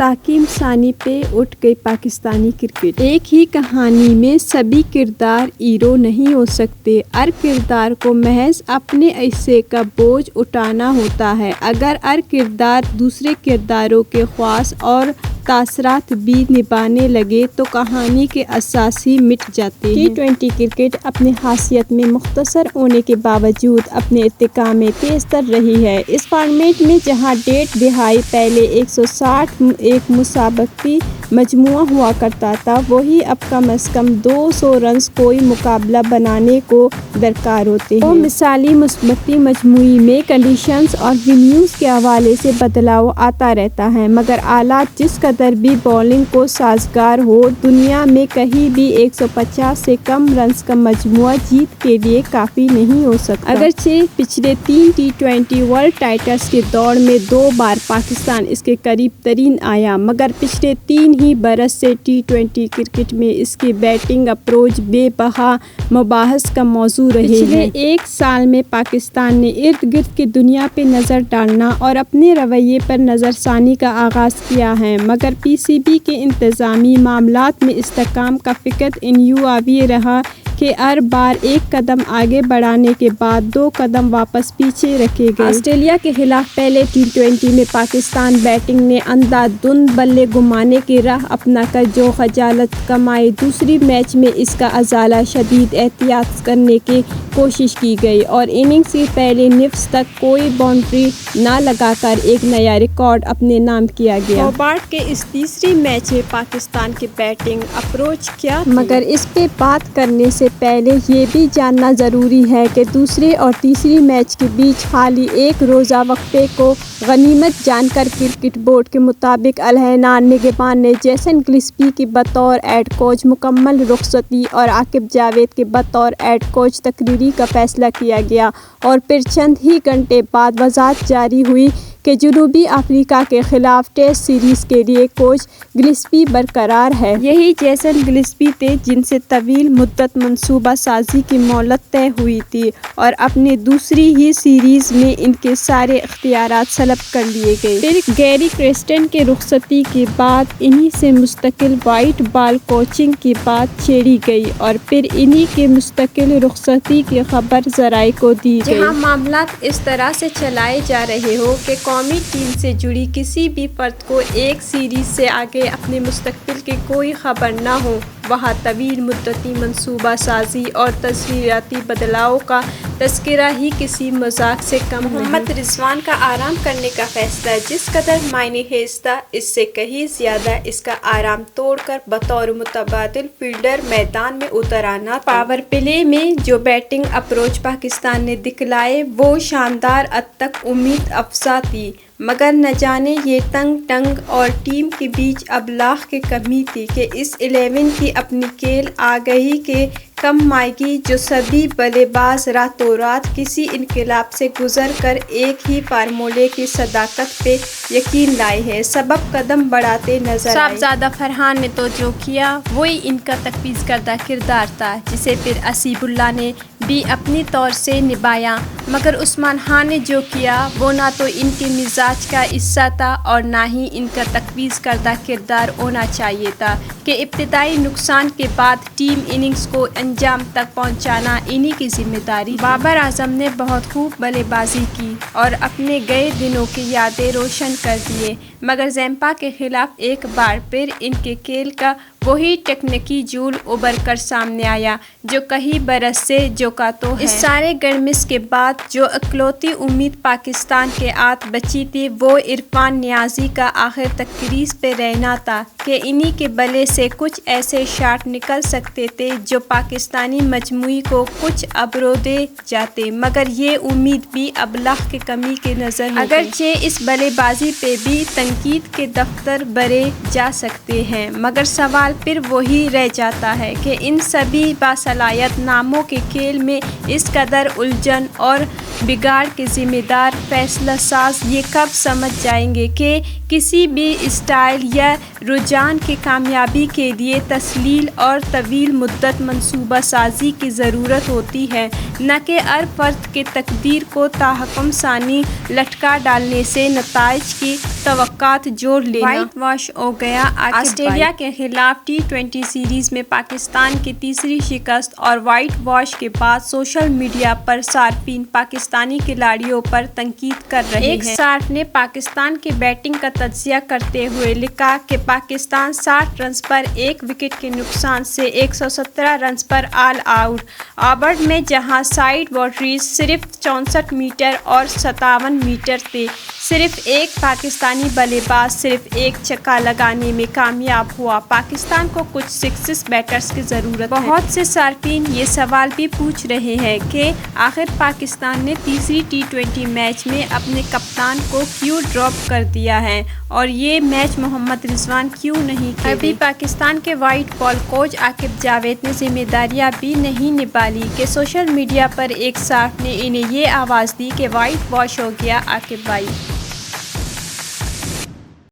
مستحکم ثانی پہ اٹھ گئی پاکستانی کرکٹ۔ ایک ہی کہانی میں سبھی کردار ہیرو نہیں ہو سکتے۔ ہر کردار کو محض اپنے حصے کا بوجھ اٹھانا ہوتا ہے۔ اگر ہر کردار دوسرے کرداروں کے خواص اور تاثرات بھی نبھانے لگے تو کہانی کے اساس ہی مٹ جاتے ہیں۔ ٹی20 کرکٹ اپنی خاصیت میں مختصر ہونے کے باوجود اپنے ارتقاء میں تیز تر رہی ہے۔ اس فارمیٹ میں جہاں 1.5 دہائی پہلے 160 ایک مسابقتی مجموعہ ہوا کرتا تھا، وہی اب کم از کم 200 رنز کوئی مقابلہ بنانے کو درکار ہوتے ہیں۔ مثالی مسابقتی مجموعے میں کنڈیشنز اور وینیوز کے حوالے سے بدلاؤ آتا رہتا ہے، مگر حالات جس قدر بھی بالنگ کو سازگار ہو، دنیا میں کہیں بھی 150 سے کم رنز کا مجموعہ جیت کے لیے کافی نہیں ہو سکتا۔ اگرچہ پچھلے 3 ٹی20 ورلڈ ٹائٹلز کے دوڑ میں 2 بار پاکستان اس کے قریب ترین آیا، مگر پچھلے 3 ہی برس سے ٹی20 کرکٹ میں اس کی بیٹنگ اپروچ بے بہا مباحث کا موضوع رہے ہیں۔ پچھلے 1 سال میں پاکستان نے ارد گرد کی دنیا پہ نظر ڈالنا اور اپنے رویے پر نظر ثانی کا آغاز کیا ہے، مگر پی سی بی کے انتظامی معاملات میں استحکام کا فقط یوں حاوی رہا کہ ہر بار 1 قدم آگے بڑھانے کے بعد 2 قدم واپس پیچھے رکھے گئے۔ آسٹریلیا کے خلاف پہلے ٹی20 میں پاکستان بیٹنگ نے اندھا دھند بلے گھمانے کی راہ اپنا کر جو خجالت کمائی، دوسری میچ میں اس کا ازالہ شدید احتیاط کرنے کی کوشش کی گئی اور اننگز کی پہلی نصف تک کوئی باؤنڈری نہ لگا کر ایک نیا ریکارڈ اپنے نام کیا گیا۔ ہوبارٹ کے اس تیسری میچ میں پاکستان کی بیٹنگ اپروچ کیا تھی؟ مگر اس پہ بات کرنے سے پہلے یہ بھی جاننا ضروری ہے کہ دوسرے اور تیسری میچ کے بیچ خالی 1 روزہ وقفے کو غنیمت جان کر کرکٹ بورڈ کے مطابق الحنان نگہبان نے جیسن گلسپی کی بطور ہیڈ کوچ مکمل رخصتی اور عاقب جاوید کے بطور ہیڈ کوچ تقرری کا فیصلہ کیا گیا اور پھر چند ہی گھنٹے بعد وضاحت جاری ہوئی کہ جنوبی افریقہ کے خلاف ٹیسٹ سیریز کے لیے کوچ گلسپی برقرار ہے۔ یہی جیسن گلسپی تھے جن سے طویل مدت منصوبہ سازی کی مہلت طے ہوئی تھی اور اپنی دوسری ہی سیریز میں ان کے سارے اختیارات سلب کر لیے گئے۔ پھر گیری کرسٹن کے رخصتی کے بعد انہی سے مستقل وائٹ بال کوچنگ کی بات چھیڑی گئی اور پھر انہی کے مستقل رخصتی کی خبر ذرائع کو دی گئی۔ جہاں معاملات اس طرح سے چلائے جا رہے ہو کہ قومی ٹیم سے جڑی کسی بھی فرد کو ایک سیریز سے آگے اپنے مستقبل کی کوئی خبر نہ ہو، وہاں طویل مدتی منصوبہ سازی اور تشریحاتی بدلاؤ کا تذکرہ ہی کسی مذاق سے کم نہیں۔ محمد رضوان کا آرام کرنے کا فیصلہ جس قدر معنی خیز تھا، اس سے کہیں زیادہ اس کا آرام توڑ کر بطور متبادل فیلڈر میدان میں اتر آنا تھا۔ پاور پلے میں جو بیٹنگ اپروچ پاکستان نے دکھلائے وہ شاندار حد تک امید افزا تھی، مگر نہ جانے یہ ٹنگ اور ٹیم کے بیچ ابلاغ کی کمی تھی کہ اس 11 کی اپنی کیل آگہی کے کم مائیگی جو سبھی بلے باز راتوں رات کسی انقلاب سے گزر کر ایک ہی فارمولے کی صداقت پہ یقین لائے ہیں، سبب قدم بڑھاتے نظر آئے۔ صاحبزادہ فرحان نے تو جو کیا وہی ان کا تفویض کردہ کردار تھا، جسے پھر حسیب اللہ نے بھی اپنی طور سے نبھایا، مگر عثمان خان نے جو کیا وہ نہ تو ان کے مزاج کا حصہ تھا اور نہ ہی ان کا تفویض کردہ کردار ہونا چاہیے تھا کہ ابتدائی نقصان کے بعد ٹیم اننگز کو انجام تک پہنچانا انہی کی ذمہ داری تھی۔ بابر اعظم نے بہت خوب بلے بازی کی اور اپنے گئے دنوں کی یادیں روشن کر دیے، مگر زیمبا کے خلاف ایک بار پھر ان کے کھیل کا وہی تکنیکی جھول ابھر کر سامنے آیا جو کئی برس سے جھکا تو ہے۔ اس سارے گرمش کے بعد جو اکلوتی امید پاکستان کے ہاتھ بچی تھی وہ عرفان نیازی کا آخر تک کریز پہ رہنا تھا کہ انہی کے بلے سے کچھ ایسے شاٹ نکل سکتے تھے جو پاکستانی مجموعے کو کچھ ابرو دے جاتے، مگر یہ امید بھی ابلاغ کی کمی کی نظر ہو گئی۔ اگرچہ اس بلے بازی پہ بھی تنقید کے دفتر بھرے جا سکتے ہیں، مگر سوال سوال پھر وہی رہ جاتا ہے کہ ان سبھی باصلاحیت ناموں کے کھیل میں اس قدر الجھن اور بگاڑ کے ذمہ دار فیصلہ ساز یہ کب سمجھ جائیں گے کہ کسی بھی اسٹائل یا رجحان کی کامیابی کے لیے تسلسل اور طویل مدت منصوبہ سازی کی ضرورت ہوتی ہے، نہ کہ ہر فرد کی تقدیر کو تحکم ثانی لٹکا ڈالنے سے نتائج کی توقعات جوڑ لینا۔ وائٹ واش ہو گیا آسٹریلیا کے خلاف ٹی20 سیریز میں پاکستان کی تیسری شکست اور وائٹ واش کے بعد سوشل میڈیا پر صارفین پاکستانی کھلاڑیوں پر تنقید کر رہے ہیں۔ ایک صارف نے پاکستان کی بیٹنگ کا تجزیہ کرتے ہوئے لکھا کہ پاکستان 60 رنز پر ایک وکٹ کے نقصان سے 117 رنز پر آل آؤٹ اوورڈ میں، جہاں سائیڈ باؤنڈریز صرف 64 میٹر اور 57 میٹر تھے۔ صرف ایک پاکستانی بلے باز صرف ایک چھکا لگانے میں کامیاب ہوا۔ پاکستان کو کچھ سکسیس بیٹرز کی ضرورت ہے۔ بہت سے صارفین یہ سوال بھی پوچھ رہے ہیں کہ آخر پاکستان نے تیسری ٹی20 میچ میں اپنے کپتان کو کیوں ڈراپ کر دیا ہے اور یہ میچ محمد رضوان کیوں نہیں کھیلے؟ ابھی پاکستان کے white ball coach Aqib Javed نے ذمہ داریاں بھی نہیں نبھالی کہ سوشل میڈیا پر ایک صارف نے انہیں یہ آواز دی کہ وائٹ واش ہو گیا عاقب بھائی۔